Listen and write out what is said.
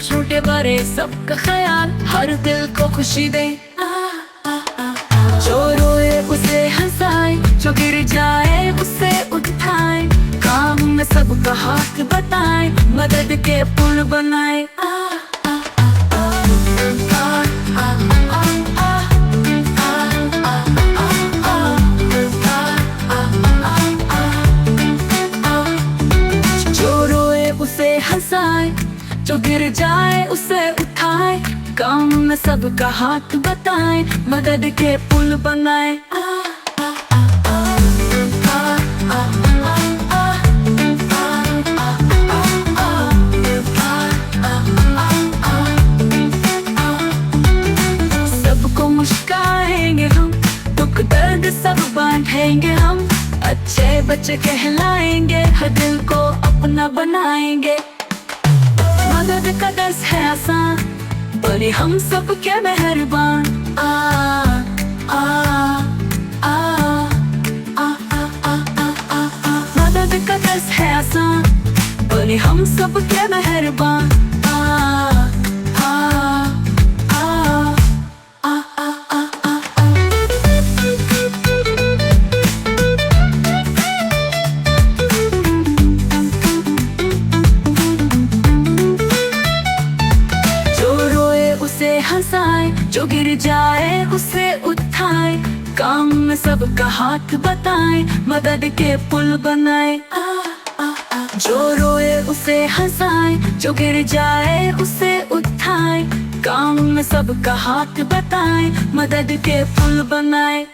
छोटे बड़े सबका ख्याल हर दिल को खुशी दे। जो रोए उसे हंसाए, जो गिर जाए उसे उठाए, काम में सबका हाथ बताए, मदद के पुल बनाए। जो रोए उसे हंसाए, जो गिर जाए उसे उठाए, काम में सबका हाथ बताए, मदद के पुल बनाए। सबको मुस्काएंगे हम, दुख दर्द सब बांटेंगे हम, अच्छे बच्चे कहलाएंगे, हर दिल को अपना बनाएंगे। मदद का दर्स है आसान, बड़े हम सब के मेहरबान। आ आ आ आ आ आ आ मदद का दर्स है आसान, बड़े हम सब के मेहरबान। आ आ आ आ आ आ आ उसे हंसाए, जो गिर जाए उसे उठाए, काम में सबका हाथ बताए, मदद के पुल बनाए। जो रोए उसे हंसाए, जो गिर जाए उसे उठाए, काम में सबका हाथ बताए, मदद के पुल बनाए।